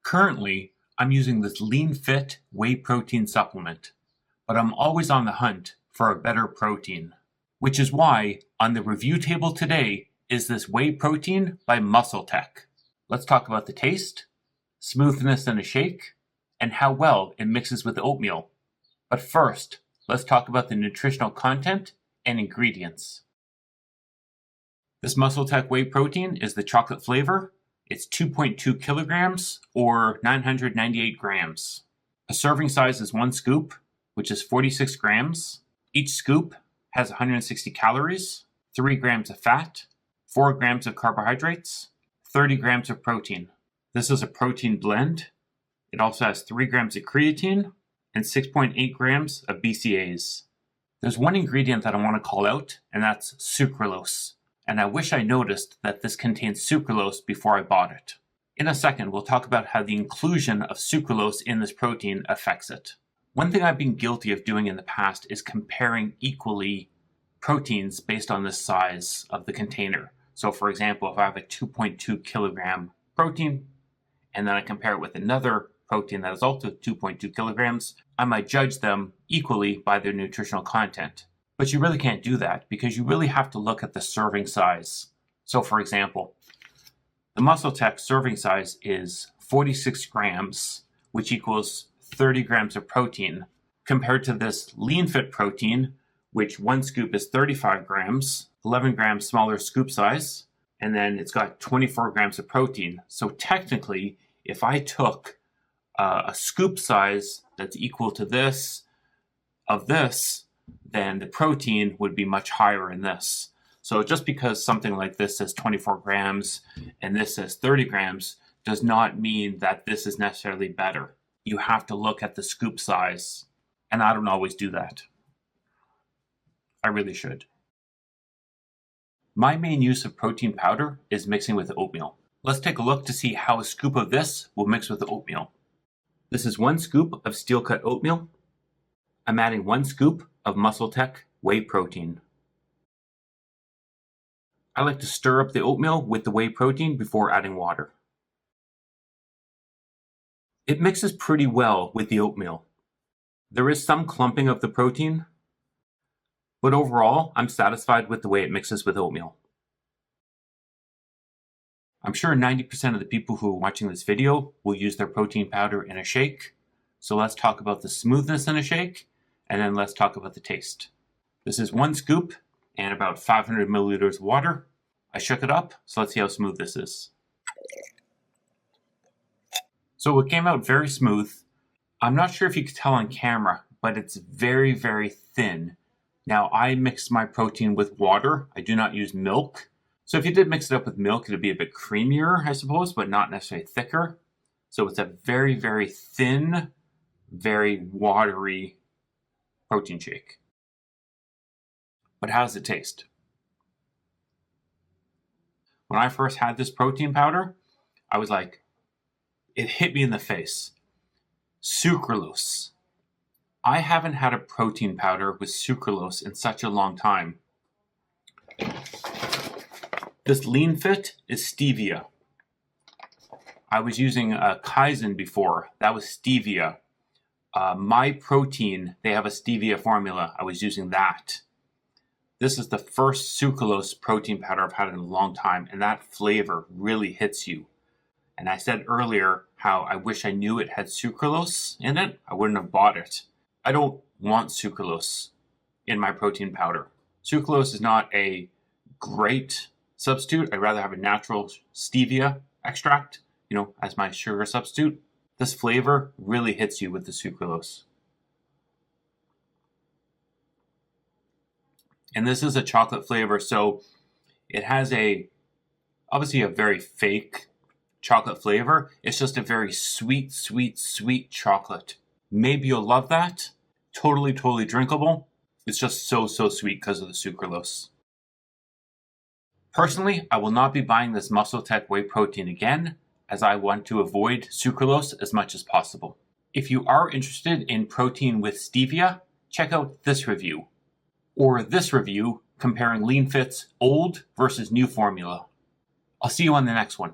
Currently, I'm using this LEANFIT whey protein supplement, but I'm always on the hunt for a better protein, which is why on the review table today is this whey protein by MuscleTech. Let's talk about the taste, smoothness in a shake, and how well it mixes with oatmeal. But first, let's talk about the nutritional content and ingredients. This MuscleTech whey protein is the chocolate flavor. It's 2.2 kilograms or 998 grams. A serving size is 1 scoop, which is 46 grams. Each scoop has 160 calories, 3 grams of fat, 4 grams of carbohydrates, 30 grams of protein. This is a protein blend. It also has 3 grams of creatine and 6.8 grams of BCAAs. There's one ingredient that I want to call out, and that's sucralose. And I wish I noticed that this contains sucralose before I bought it. In a second, we'll talk about how the inclusion of sucralose in this protein affects it. One thing I've been guilty of doing in the past is comparing equally proteins based on the size of the container. So for example, if I have a 2.2 kilogram protein, and then I compare it with another protein that is also 2.2 kilograms, I might judge them equally by their nutritional content. But you really can't do that because you really have to look at the serving size. So for example, the MuscleTech serving size is 46 grams, which equals 30 grams of protein, compared to this LEANFIT protein, which 1 scoop is 35 grams, 11 grams smaller scoop size, and then it's got 24 grams of protein. So technically, if I took a scoop size that's equal to this, then the protein would be much higher in this. So just because something like this says 24 grams and this says 30 grams does not mean that this is necessarily better. You have to look at the scoop size, and I don't always do that. I really should. My main use of protein powder is mixing with oatmeal. Let's take a look to see how a scoop of this will mix with the oatmeal. This is 1 scoop of steel cut oatmeal. I'm adding 1 scoop of MuscleTech whey protein. I like to stir up the oatmeal with the whey protein before adding water. It mixes pretty well with the oatmeal. There is some clumping of the protein, but overall, I'm satisfied with the way it mixes with oatmeal. I'm sure 90% of the people who are watching this video will use their protein powder in a shake. So let's talk about the smoothness in a shake, and then let's talk about the taste. This is 1 scoop and about 500 milliliters of water. I shook it up, so let's see how smooth this is. So it came out very smooth. I'm not sure if you could tell on camera, but it's very, very thin. Now I mix my protein with water. I do not use milk. So if you did mix it up with milk, it would be a bit creamier, I suppose, but not necessarily thicker. So it's a very, very thin, very watery protein shake. But how does it taste? When I first had this protein powder, I was like, it hit me in the face. Sucralose. I haven't had a protein powder with sucralose in such a long time. This LEANFIT is stevia. I was using a Kaizen before. That was stevia. My protein, they have a stevia formula. I was using that. This is the first sucralose protein powder I've had in a long time, and that flavor really hits you. And I said earlier how I wish I knew it had sucralose in it. I wouldn't have bought it. I don't want sucralose in my protein powder. Sucralose is not a great substitute. I'd rather have a natural stevia extract, as my sugar substitute. This flavor really hits you with the sucralose. And this is a chocolate flavor, so it has obviously a very fake chocolate flavor. It's just a very sweet, sweet, sweet chocolate. Maybe you'll love that. Totally, totally drinkable. It's just so, so sweet because of the sucralose. Personally, I will not be buying this MuscleTech whey protein again, as I want to avoid sucralose as much as possible. If you are interested in protein with stevia, check out this review, or this review comparing LEANFIT's old versus new formula. I'll see you on the next one.